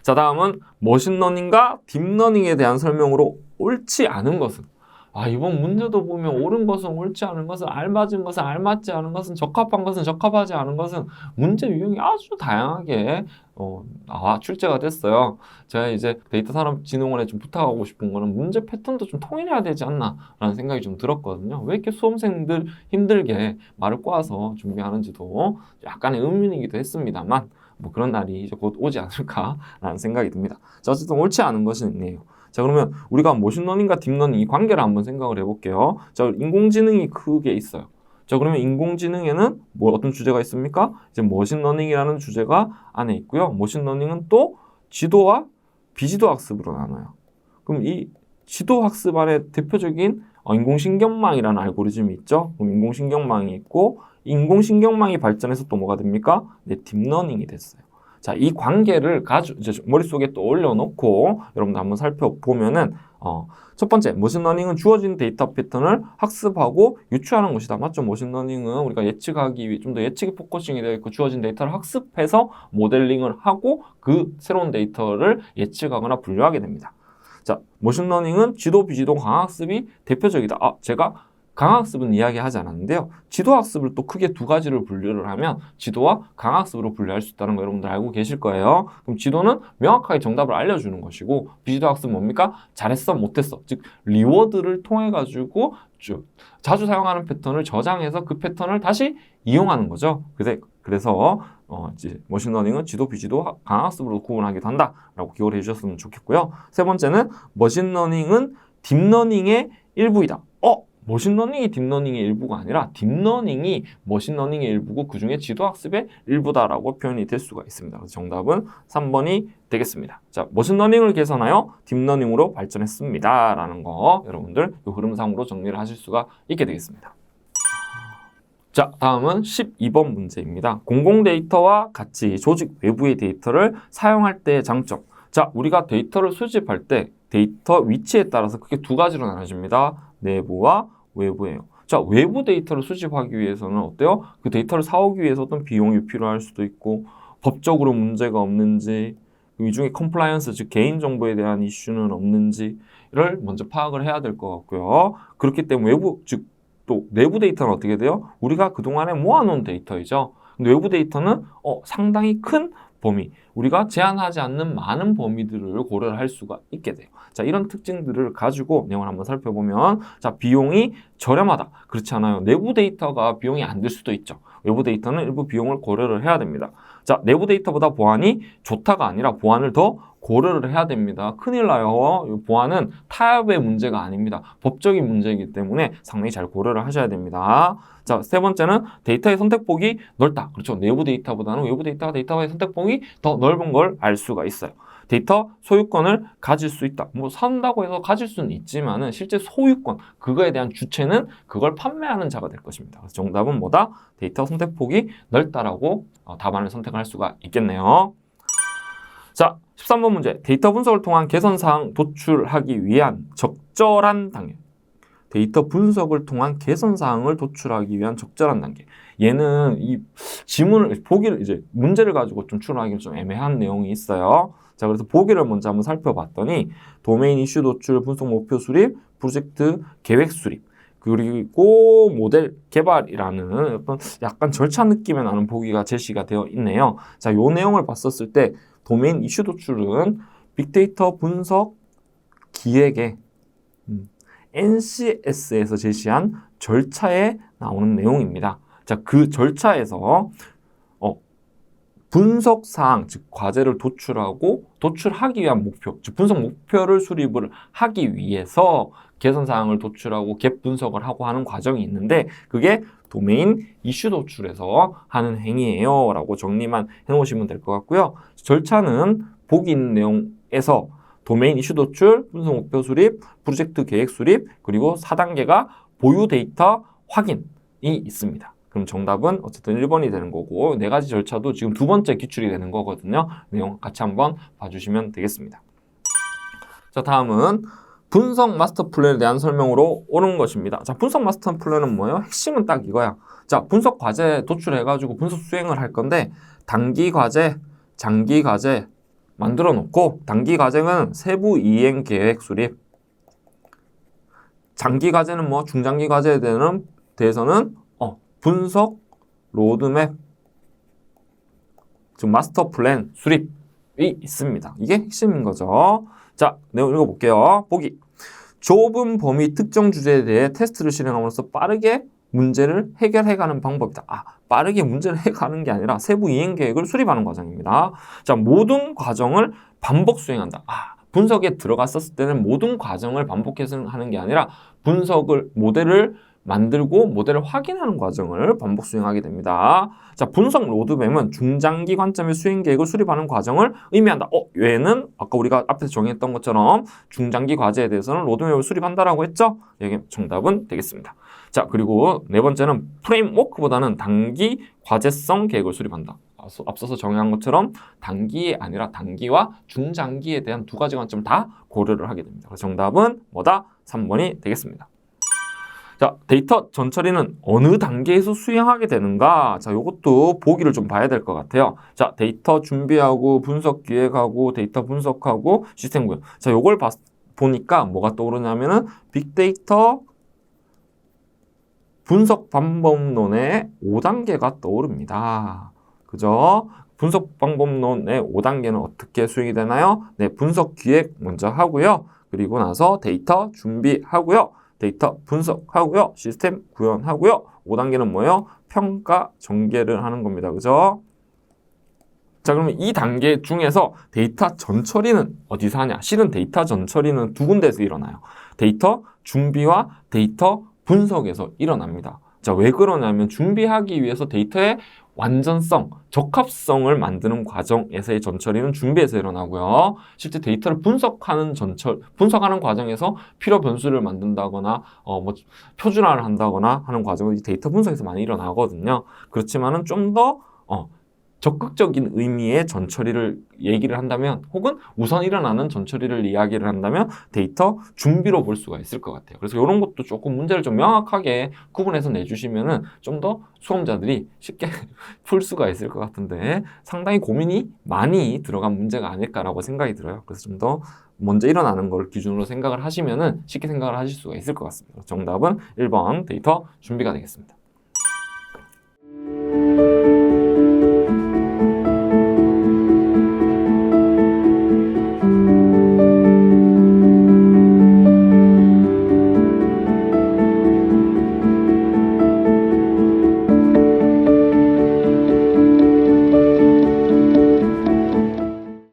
자, 다음은 머신러닝과 딥러닝에 대한 설명으로 옳지 않은 것은. 이번 문제도 보면 옳은 것은 옳지 않은 것은, 알맞은 것은 알맞지 않은 것은, 적합한 것은 적합하지 않은 것은 문제 유형이 아주 다양하게 출제가 됐어요. 제가 이제 데이터 산업진흥원에 좀 부탁하고 싶은 거는 문제 패턴도 좀 통일해야 되지 않나라는 생각이 좀 들었거든요. 왜 이렇게 수험생들 힘들게 말을 꼬아서 준비하는지도 약간의 의문이기도 했습니다만 뭐 그런 날이 이제 곧 오지 않을까라는 생각이 듭니다. 자, 어쨌든 옳지 않은 것은 있네요. 자, 그러면 우리가 머신러닝과 딥러닝 이 관계를 한번 생각을 해볼게요. 자, 인공지능이 크게 있어요. 자, 그러면 인공지능에는 뭐 어떤 주제가 있습니까? 이제 머신러닝이라는 주제가 안에 있고요. 머신러닝은 또 지도와 비지도 학습으로 나눠요. 그럼 이 지도 학습 안에 대표적인 인공신경망이라는 알고리즘이 있죠. 그럼 인공신경망이 있고 인공신경망이 발전해서 또 뭐가 됩니까? 네, 딥러닝이 됐어요. 자, 이 관계를 이제 머릿속에 또 올려놓고 여러분들 한번 살펴보면은 첫 번째, 머신러닝은 주어진 데이터 패턴을 학습하고 유추하는 것이다. 맞죠? 머신러닝은 우리가 예측하기 위해 좀 더 예측이 포커싱이 되어 있고 주어진 데이터를 학습해서 모델링을 하고 그 새로운 데이터를 예측하거나 분류하게 됩니다. 자, 머신러닝은 지도, 비지도, 강학습이 대표적이다. 제가 강학습은 이야기하지 않았는데요. 지도학습을 또 크게 두 가지를 분류를 하면 지도와 강학습으로 분류할 수 있다는 거 여러분들 알고 계실 거예요. 그럼 지도는 명확하게 정답을 알려주는 것이고 비지도학습은 뭡니까? 잘했어, 못했어. 즉 리워드를 통해 가지고 자주 사용하는 패턴을 저장해서 그 패턴을 다시 이용하는 거죠. 그래서 이제 머신러닝은 지도, 비지도, 강학습으로 구분하기도 한다라고 기억을 해주셨으면 좋겠고요. 세 번째는 머신러닝은 딥러닝의 일부이다. 머신러닝이 딥러닝의 일부가 아니라 딥러닝이 머신러닝의 일부고 그중에 지도학습의 일부다라고 표현이 될 수가 있습니다. 그래서 정답은 3번이 되겠습니다. 자, 머신러닝을 개선하여 딥러닝으로 발전했습니다. 라는 거 여러분들 이 흐름상으로 정리를 하실 수가 있게 되겠습니다. 자, 다음은 12번 문제입니다. 공공 데이터와 같이 조직 외부의 데이터를 사용할 때의 장점. 자, 우리가 데이터를 수집할 때 데이터 위치에 따라서 크게 두 가지로 나눠집니다. 내부와 외부예요. 자, 외부 데이터를 수집하기 위해서는 어때요? 그 데이터를 사오기 위해서 어떤 비용이 필요할 수도 있고 법적으로 문제가 없는지 이 중에 컴플라이언스, 즉 개인정보에 대한 이슈는 없는지를 먼저 파악을 해야 될 것 같고요. 그렇기 때문에 외부, 즉 또 내부 데이터는 어떻게 돼요? 우리가 그동안에 모아놓은 데이터이죠. 근데 외부 데이터는 상당히 큰 범위, 우리가 제한하지 않는 많은 범위들을 고려를 할 수가 있게 돼요. 자, 이런 특징들을 가지고 내용을 한번 살펴보면 자, 비용이 저렴하다. 그렇지 않아요. 내부 데이터가 비용이 안 들 수도 있죠. 외부 데이터는 일부 비용을 고려를 해야 됩니다. 자, 내부 데이터보다 보안이 좋다가 아니라 보안을 더 고려를 해야 됩니다. 큰일 나요. 보안은 타협의 문제가 아닙니다. 법적인 문제이기 때문에 상당히 잘 고려를 하셔야 됩니다. 자, 세 번째는 데이터의 선택폭이 넓다. 그렇죠. 내부 데이터보다는 외부 데이터의 선택폭이 더 넓은 걸 알 수가 있어요. 데이터 소유권을 가질 수 있다. 뭐 산다고 해서 가질 수는 있지만은 실제 소유권, 그거에 대한 주체는 그걸 판매하는 자가 될 것입니다. 그래서 정답은 뭐다? 데이터 선택폭이 넓다라고 답안을 선택할 수가 있겠네요. 자, 13번 문제. 데이터 분석을 통한 개선사항 도출하기 위한 적절한 단계. 데이터 분석을 통한 개선사항을 도출하기 위한 적절한 단계. 얘는 이 지문을, 보기를, 이제 문제를 가지고 좀 출하기는 좀 애매한 내용이 있어요. 자, 그래서 보기를 먼저 한번 살펴봤더니 도메인 이슈 도출, 분석 목표 수립, 프로젝트 계획 수립, 그리고 모델 개발이라는 어떤 약간 절차 느낌의 나는 보기가 제시가 되어 있네요. 자, 요 내용을 봤었을 때 도메인 이슈 도출은 빅데이터 분석 기획에 NCS에서 제시한 절차에 나오는 내용입니다. 자, 그 절차에서 분석 사항, 즉 과제를 도출하기 위한 목표, 즉 분석 목표를 수립을 하기 위해서 개선 사항을 도출하고 갭 분석을 하고 하는 과정이 있는데 그게 도메인 이슈 도출에서 하는 행위예요 라고 정리만 해놓으시면 될 것 같고요. 절차는 보기 있는 내용에서 도메인 이슈 도출, 분석 목표 수립, 프로젝트 계획 수립, 그리고 4단계가 보유 데이터 확인이 있습니다. 그럼 정답은 어쨌든 1번이 되는 거고 4가지 절차도 지금 두 번째 기출이 되는 거거든요. 내용 같이 한번 봐주시면 되겠습니다. 자, 다음은 분석 마스터 플랜에 대한 설명으로 옳은 것입니다. 자, 분석 마스터 플랜은 뭐예요? 핵심은 딱 이거야. 자, 분석 과제 도출해가지고 분석 수행을 할 건데 단기 과제, 장기 과제, 만들어 놓고 단기 과제는 세부 이행 계획 수립, 장기 과제는 뭐 중장기 과제에 대해서는 분석, 로드맵, 즉 마스터 플랜 수립이 있습니다. 이게 핵심인 거죠. 자, 내용 읽어볼게요. 보기. 좁은 범위 특정 주제에 대해 테스트를 실행함으로써 빠르게 문제를 해결해가는 방법이다. 빠르게 문제를 해가는 게 아니라 세부 이행 계획을 수립하는 과정입니다. 자, 모든 과정을 반복 수행한다. 분석에 들어갔었을 때는 모든 과정을 반복해서 하는 게 아니라 모델을 만들고 모델을 확인하는 과정을 반복 수행하게 됩니다. 자, 분석 로드맵은 중장기 관점의 수행 계획을 수립하는 과정을 의미한다. 얘는 아까 우리가 앞에서 정했던 것처럼 중장기 과제에 대해서는 로드맵을 수립한다라고 했죠? 여기 정답은 되겠습니다. 자, 그리고 네 번째는 프레임워크보다는 단기 과제성 계획을 수립한다. 앞서서 정의한 것처럼 단기에 아니라 단기와 중장기에 대한 두 가지 관점을 다 고려를 하게 됩니다. 그래서 정답은 뭐다? 3번이 되겠습니다. 자, 데이터 전처리는 어느 단계에서 수행하게 되는가? 자, 요것도 보기를 좀 봐야 될 것 같아요. 자, 데이터 준비하고 분석 기획하고 데이터 분석하고 시스템 구현. 자, 요걸 보니까 뭐가 떠오르냐면은 빅데이터 분석 방법론의 5단계가 떠오릅니다. 그죠? 분석 방법론의 5단계는 어떻게 수행이 되나요? 네, 분석 기획 먼저 하고요. 그리고 나서 데이터 준비하고요. 데이터 분석하고요. 시스템 구현하고요. 5단계는 뭐예요? 평가 전개를 하는 겁니다. 그죠? 자, 그러면 이 단계 중에서 데이터 전처리는 어디서 하냐? 실은 데이터 전처리는 두 군데에서 일어나요. 데이터 준비와 데이터 분석에서 일어납니다. 자, 왜 그러냐면 준비하기 위해서 데이터의 완전성, 적합성을 만드는 과정에서의 전처리는 준비에서 일어나고요. 실제 데이터를 분석하는 과정에서 필요 변수를 만든다거나 표준화를 한다거나 하는 과정은 이 데이터 분석에서 많이 일어나거든요. 그렇지만은 좀 더 적극적인 의미의 전처리를 얘기를 한다면 혹은 우선 일어나는 전처리를 이야기를 한다면 데이터 준비로 볼 수가 있을 것 같아요. 그래서 이런 것도 조금 문제를 좀 명확하게 구분해서 내주시면은 좀 더 수험자들이 쉽게 풀 수가 있을 것 같은데 상당히 고민이 많이 들어간 문제가 아닐까라고 생각이 들어요. 그래서 좀 더 먼저 일어나는 걸 기준으로 생각을 하시면은 쉽게 생각을 하실 수가 있을 것 같습니다. 정답은 1번 데이터 준비가 되겠습니다.